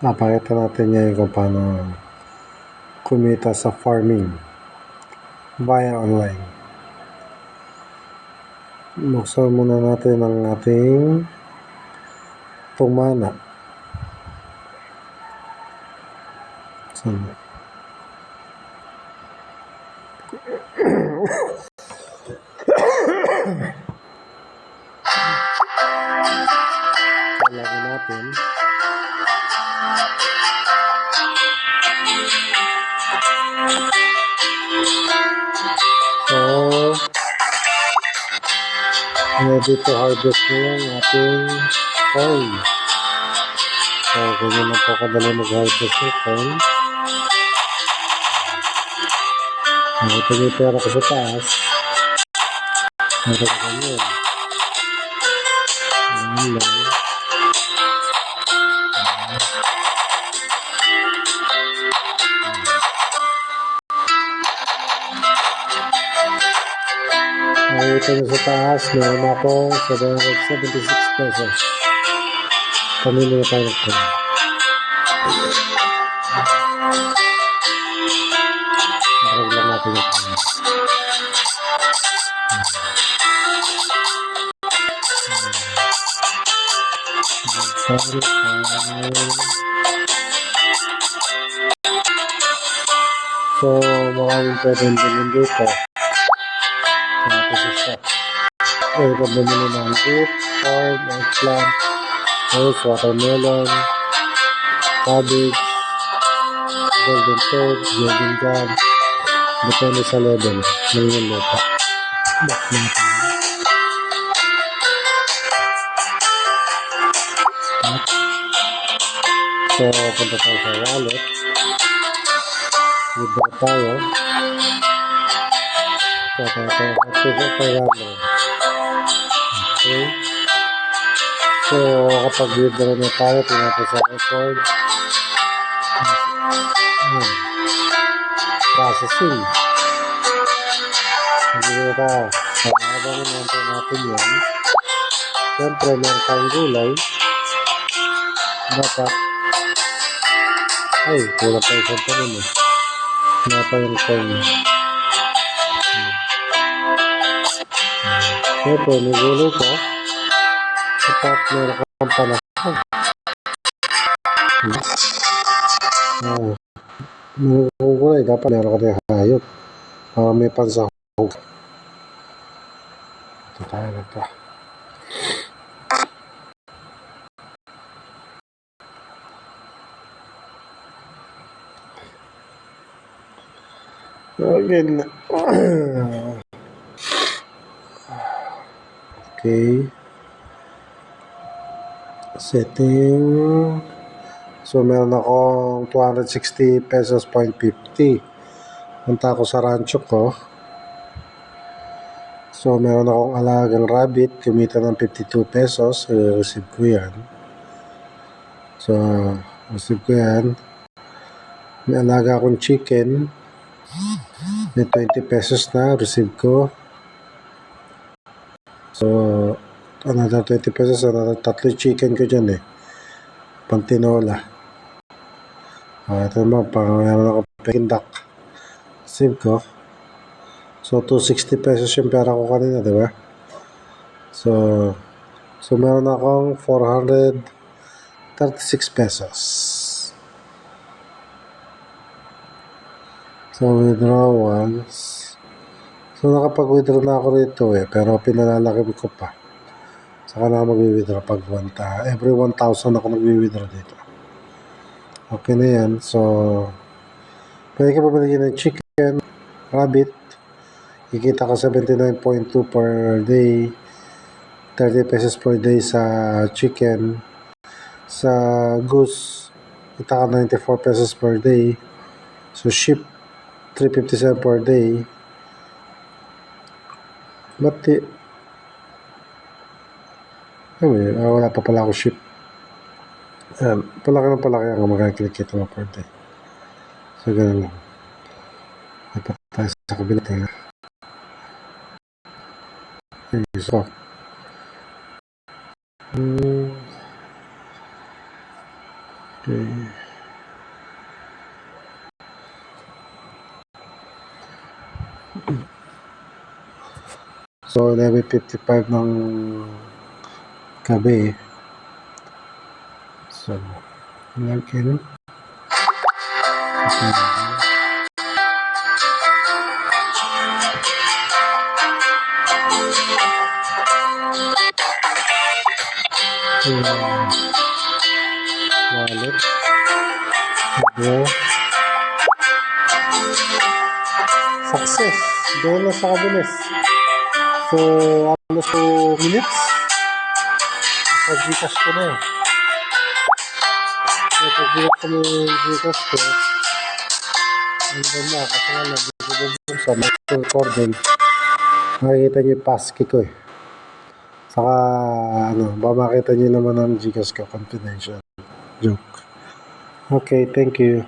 Napakita natin ngayon kung paano kumita sa farming via online. Buksan muna natin ang ating Tumana. Lagyan natin. So, ready to harvest na yung ating corn. So, ganyan na po kadali mag-harvest ng corn. Ito yung pera ko sa taas. Ito ko ganyan. Ganyan lang. Ito nyo sa taas, meron akong 776 pesos. Pamili na tayo ng corn. Drag lang natin yung corn. So, maraming pwedeng bilhin dito. Ito sa shop. Pwede ka bumili ng beet, corn, eggplant, rice, watermelon, cabbage, golden toad, golden jam. Depende sa level ng yung lupa. Back natin. So, punta tayo sa wallet. Withdraw tayo. So, tayo. Okay. So, kapag withdraw na tayo, tingnan sa record. Processing. Hindi na tayo. So, habang naman natin yan. Siyempre, meron tayong gulay. Dapat ay, kulang pa isang tanin eh. Wala pa yung corn. Siyempre, may gulay ka. Dapat meron kang panahon. May gulay, dapat meron ka tayong hayop. Para may pansahog. Ito tayo na ito. Again. Okay. Setting. So, meron akong 260 pesos 0.50. Punta ako sa rancho ko. So, meron akong alagang rabbit. Kumita ng 52 pesos. I-receive ko yan. So, receive ko yan. May alaga akong chicken. May 20 pesos na, receive ko. So, another 20 pesos, another 3 chicken ko dyan eh. Pantinola. Ito naman, meron ako Peking duck. Receive ko. So, 260 pesos yung pera ko kanina, di ba? So meron akong 436 pesos. So, withdraw once. So, nakapag-withdraw na ako rito eh. Pero pinalalaki ko pa. Saka na ako mag-withdraw pag every 1,000 ako nag-withdraw dito. Okay na yan. So, pwede ka pabili ng chicken, rabbit. Kikita ka 79.2 per day. 30 pesos per day sa chicken. Sa goose, kita ka 94 pesos per day. So, sheep, 357 per day. Wala pa pala ako sheep. Palaki ang makakikita mo per day. So, ganun lang. Dapat tayo sa kabila tayo. So, Okay. So, 11:55 ng gabi. So, login. Wallet. Go. Success. Doon na sa kabilis. So, almost 2 minutes. Sa Gcash ko na yun. So, pag-direct ko yung Gcash ko, andun na. Kasi nga, nag-ibig sa recording. Makikita niyo yung passkey ko eh. Saka, makita niyo naman ang Gcash ko, confidential. Joke. Okay, thank you.